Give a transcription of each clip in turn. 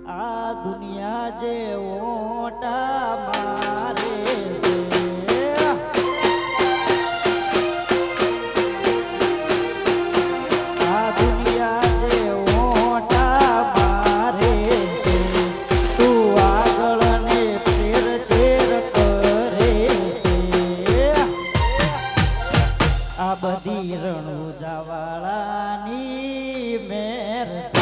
આ દુનિયા જે ઓટા મારે છે આ દુનિયા જે ઓટા મારે છે તું આગળ ને ફેર છેર કરે છે આ બધી રણુજાવાળાની મેર છે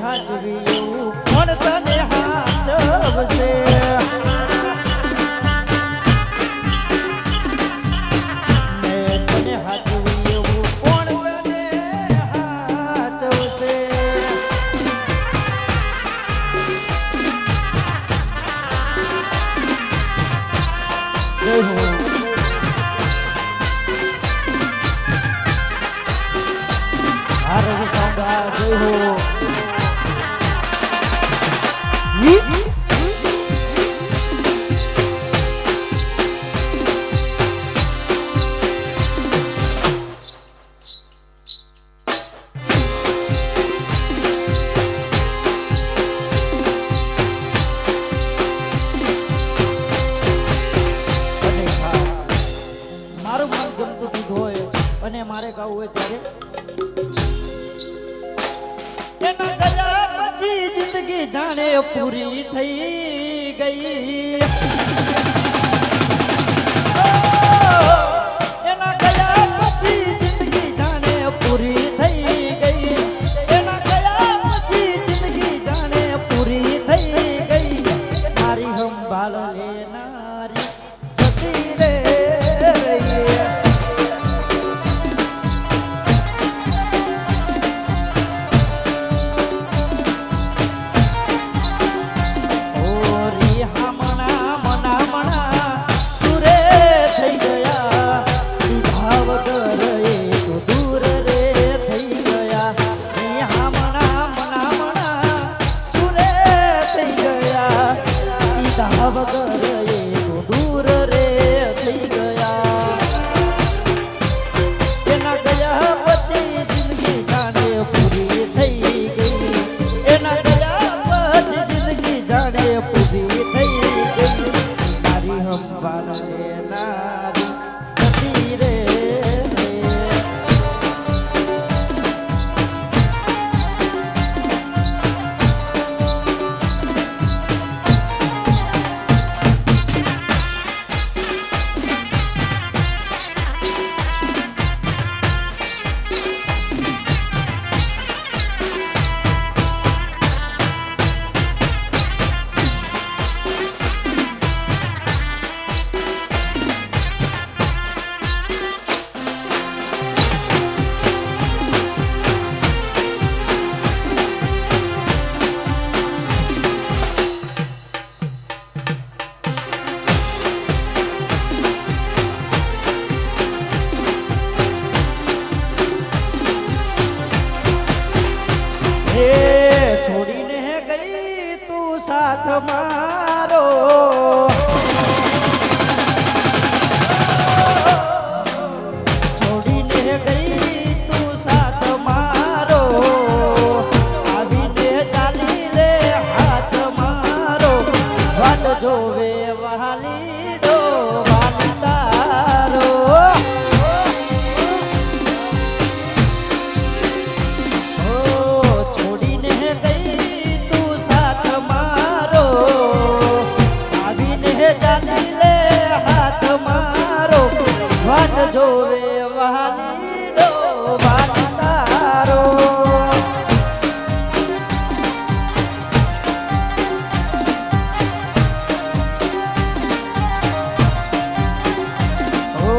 હાચવી એવું કોણ તને હાચવશે મેં તને હાચવી એવું કોણ તને હાચવશે જય હો હારું સાંભા જય હો મારું મન ગમતું ગીત હોય અને મારે ગાવું હોય ત્યારે એના ગયા પછી જિંદગી જાણે પૂરી થઈ ગઈ એના ગયા પછી જિંદગી જાણે પૂરી થઈ ગઈ એના ગયા પછી જિંદગી જાણે પૂરી થઈ ગઈ મારી સંભાળ લેનારી જતી રે છોડીને ગઈ તું સાથ મારો છોડીને ગઈ તું સાથ મારો આવીને ચાલી લે હાથ મારો વાટ જોવે વહાલી ડો વાટ તારો જોવે વહાલી ડો વાટ તારો ઓ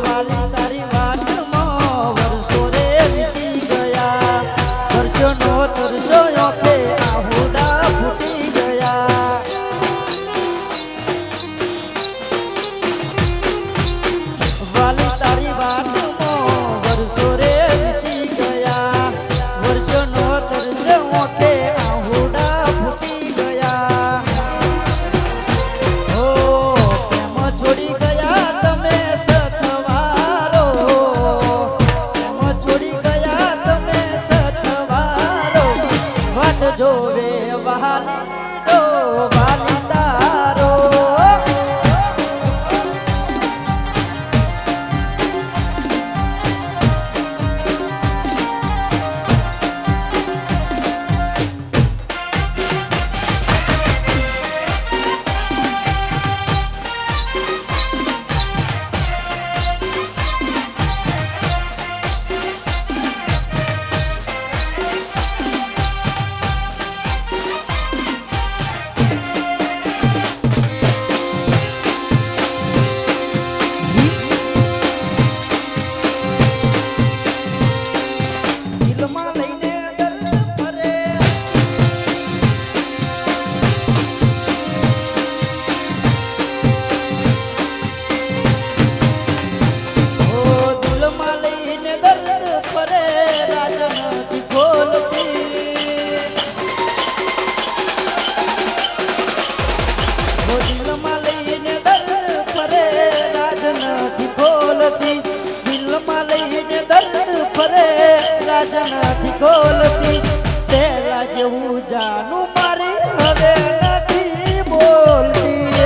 વાલી તારી વાટમાં વર્ષો રે વીતી ગયા વર્ષોનો તરસો ઓકે આહુડા ફૂટી ગયા વાલી તારી વાટમાં વર્ષો રે વીતી ગયા વર્ષોનો તરસો ઓકે આહુડા ફૂટી ગયા ઓ કેમ છોડી ગયા તમે સથવારો કેમ છોડી ગયા તમે સથવારો વાટ જોવે વહાલી ડો વાલી તારો ફરે રાજ નથી ખોલતી પેલા જેવું જાનું મારી હવે નથી બોલતી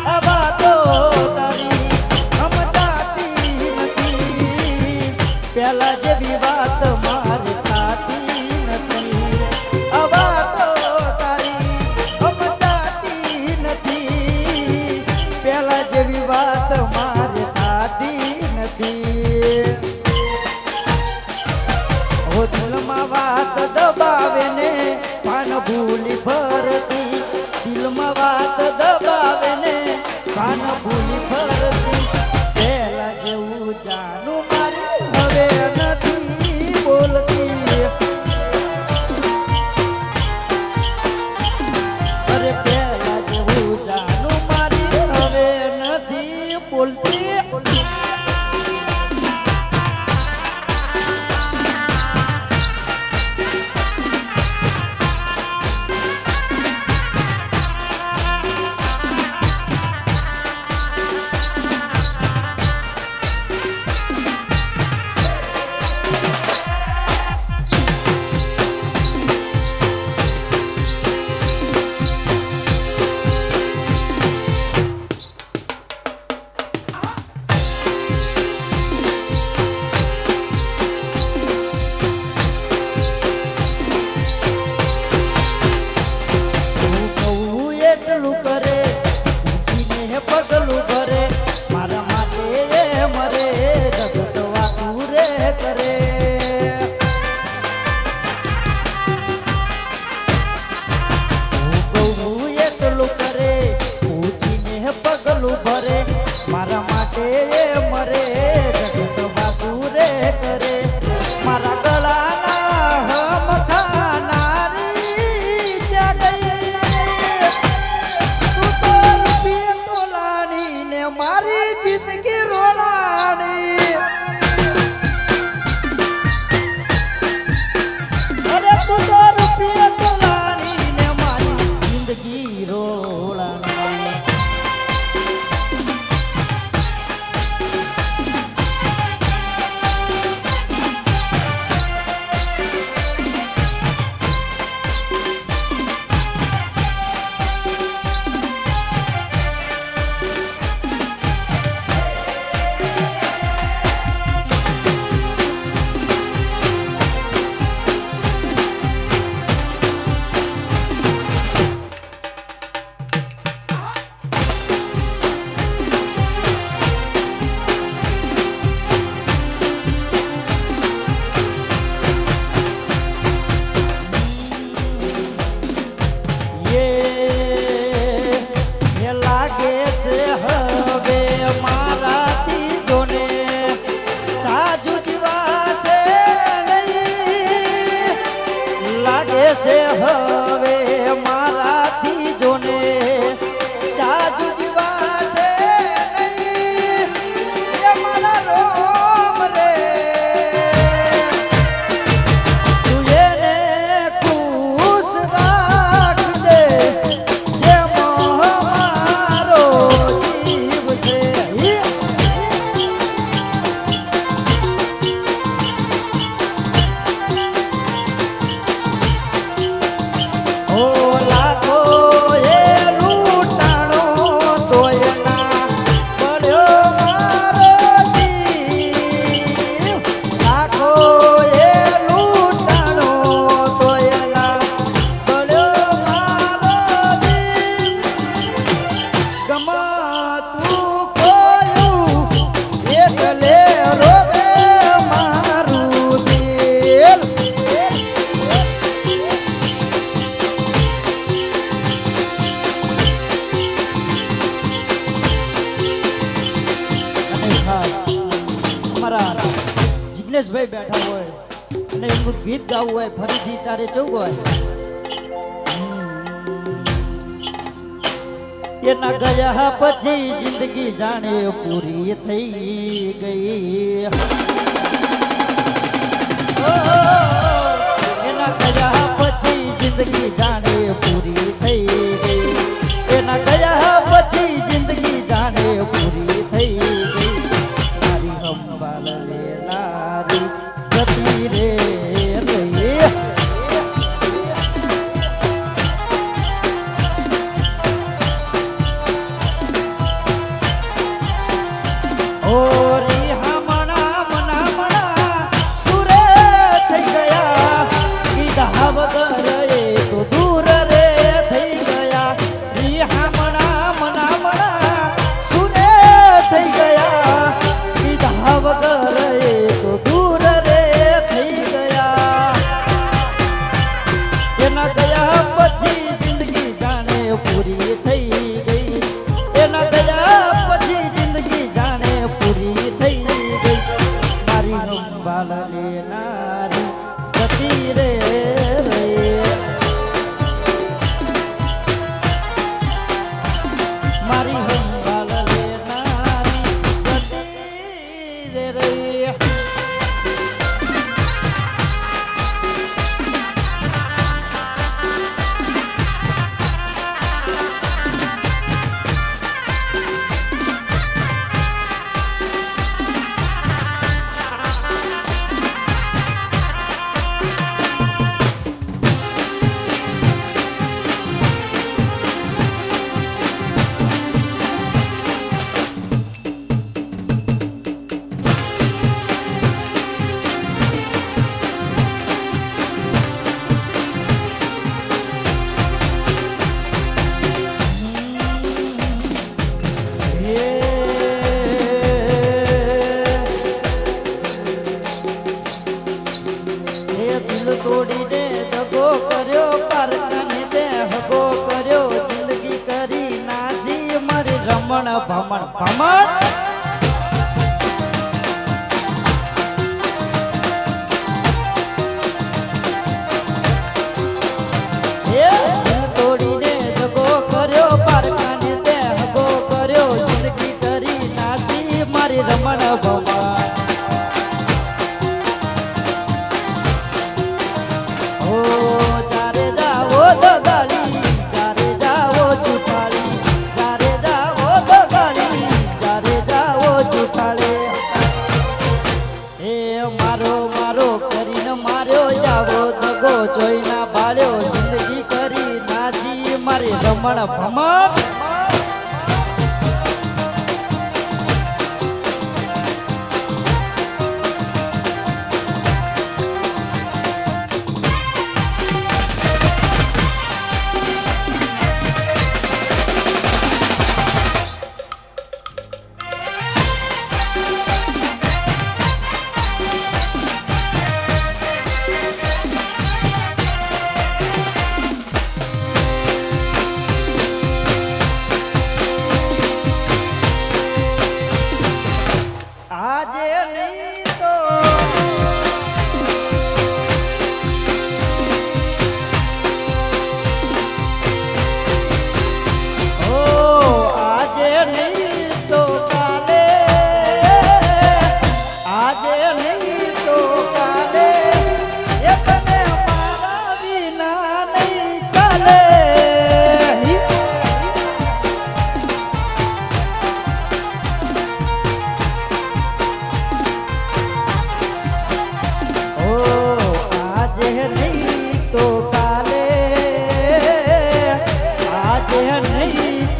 આ વાતો તારી સમજાતી નથી પેલા જેવી વાત મારી થતી નથી આ વાતો તારી સમજાતી નથી પેલા જેવી વાત મારી થતી નથી ઓ દિલમાં વાત દબાવે ને પાન ભૂલી ફરતી દિલમાં વાત દબાવે ને પાન ભૂલી ફરતી પેલા જેવું જાનું મારી હવે નથી બોલતી અરે પેલા જેવું જાનું મારી હવે નથી બોલતી એટલું કરે પૂછીને પગલું ભરે મારા માટે એ મરે જગત વાતું રે કરે હું એટલું કરે પૂછીને પગલું ભરે મારા માટે એ મરે જગત વાતું રે કરે મારા ગળાના હમ ખાનારી મારી જિંદગી રોલાણી અરે તું તો રૂપિયા તોલાણી ને મારી જિંદગી રોલાણી છે હવે મારાથી જોને જાજુ જીવાશે નહીં એ મારા રોમ રે તું એને ખુશ રાખજે જે મારો જીવ છે જિગ્નેશભાઈ બેઠા હોય અને એમનું ગીત ગાવું હોય ફરીથી તારે જવું હોય એના ગયા પછી જિંદગી જાણે પૂરી થઈ ગઈ એના ગયા પછી જિંદગી જાણે પૂરી થઈ પૂરી થઈ ગઈ મારી સંભાળ લેનારી જતી રે રહી ઓરી હામણા મના મના સુરે થઈ ગયા કીધા વગર એ તો દૂર રે થઈ ગયા રી હામણા મના મના સુરે થઈ ગયા કીધા વગર એ તો દૂર રે થઈ ગયા એના ગયા પછી જિંદગી જાણે પૂરી થઈ ગઈ એના ગયા પછી જિંદગી જાણે પૂરી થઈ ગઈ મારી સંભાળ લેનારી જતી રે મારી સંભાળ લેનારી જતી રે તોડીને દગો કર્યો પારકાને દે હગો કર્યો જિંદગી કરી નાસી મારી રમણ ભમણ ભમણ તોડીને દગો કર્યો પારકાને દે હગો કર્યો જિંદગી કરી નાસી મારી રમણ ભમણ જોઈના બાળ્યો જિંદગી કરી નાસી મારી રમણ ભમણ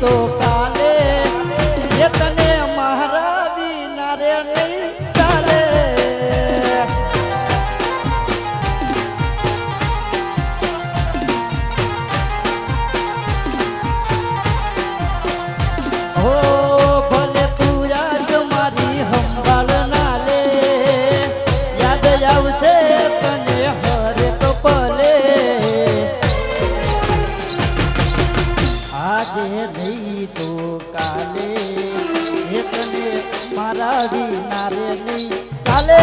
તો કાલે એ તને મારા વિના રે નહીં ચાલે હો ભલે તું આજ મારી સંભાળ ના લે યાદ આવશે તને હરેક પલે આજે નહીં તો કાલે એ તને મારા વિના રે નહીં ચાલે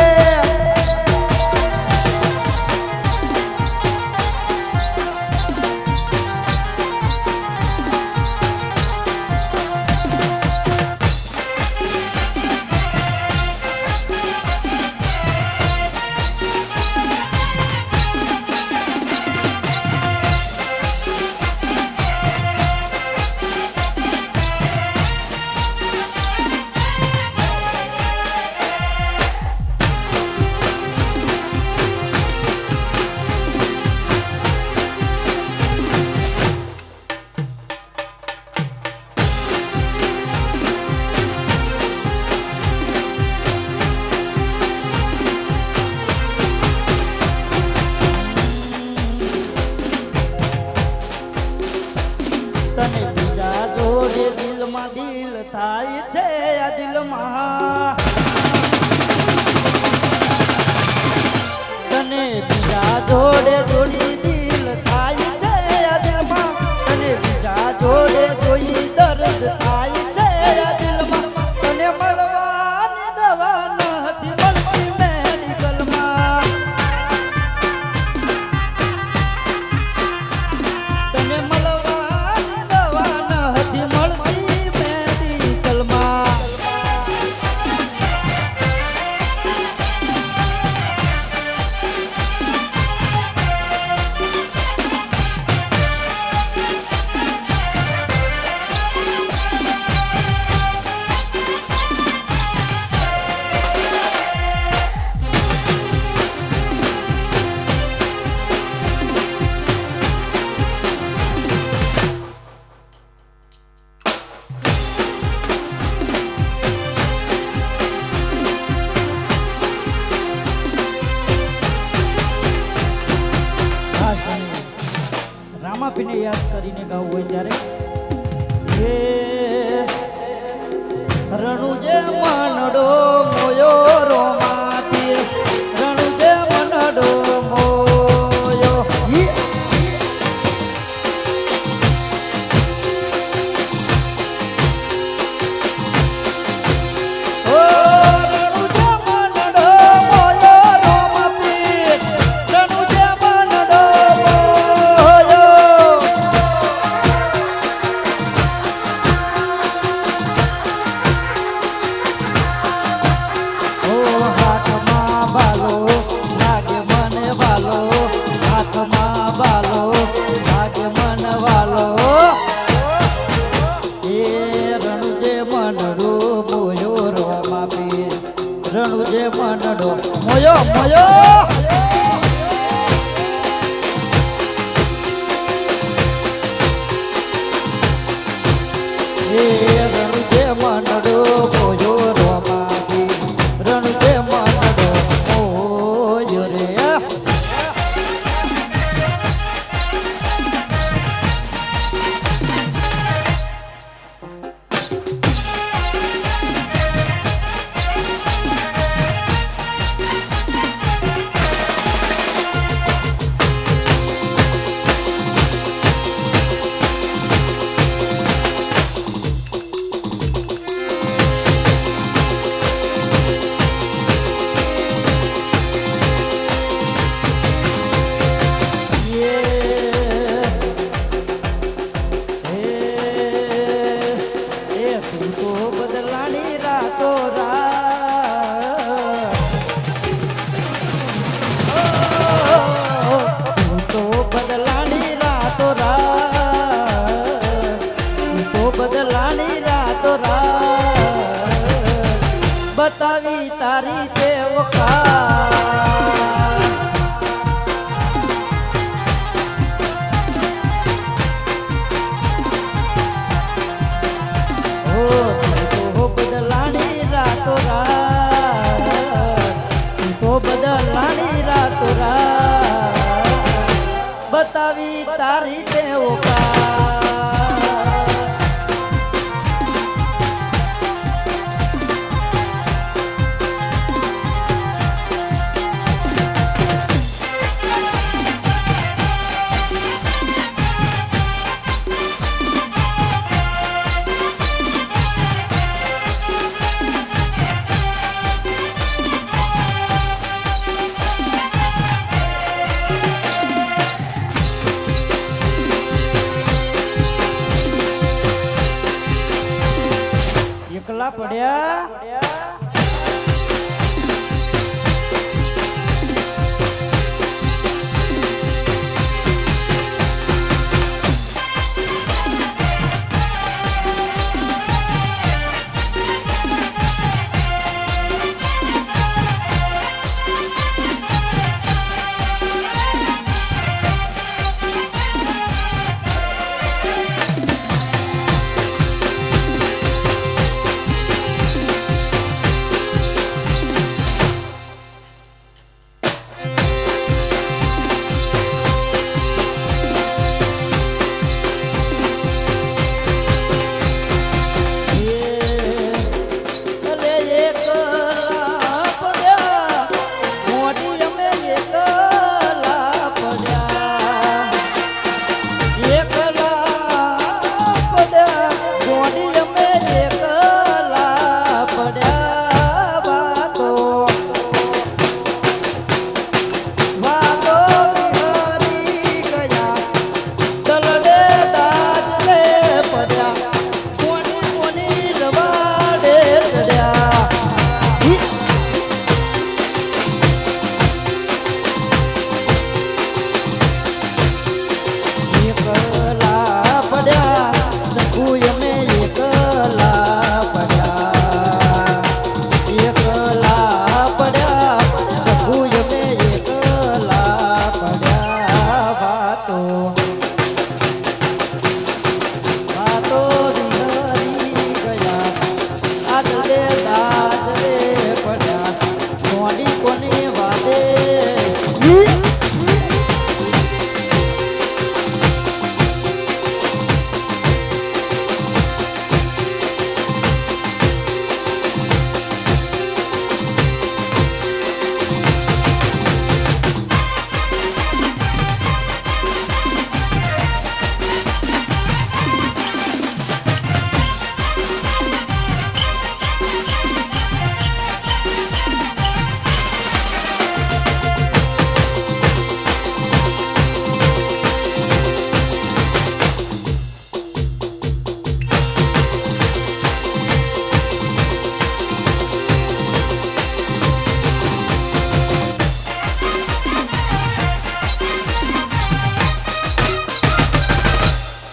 થાય છે આ દિલમાં તને બીજા જોડે જોડી દિલ થાય છે આ દિલમાં તને બીજા જોડે જોઈ દર્દ થાય છે આ દિલમાં તને મળવાની દવા નથી મળતી મેડિકલમાં તને મળવાની દવા નથી મળતી મેડિકલમાં રામાપીને યાદ કરીને ગાવું હોય ત્યારે હે રણુજે મનડો મોયો રોમાતી રણુજે મનડો મોયો ઓ રણુજે મનડો મોયો રોમાતી રણુજે મનડો રણુજે મનડો મોયો મોયો એ રણુજે મનડો મોયો રોમાપી રણુજે મનડો મોયો રે બતાવી તારી તે બદલાણી રાતો તો બદલાણી રાતો બતાવી તારી તે એકલા પડ્યા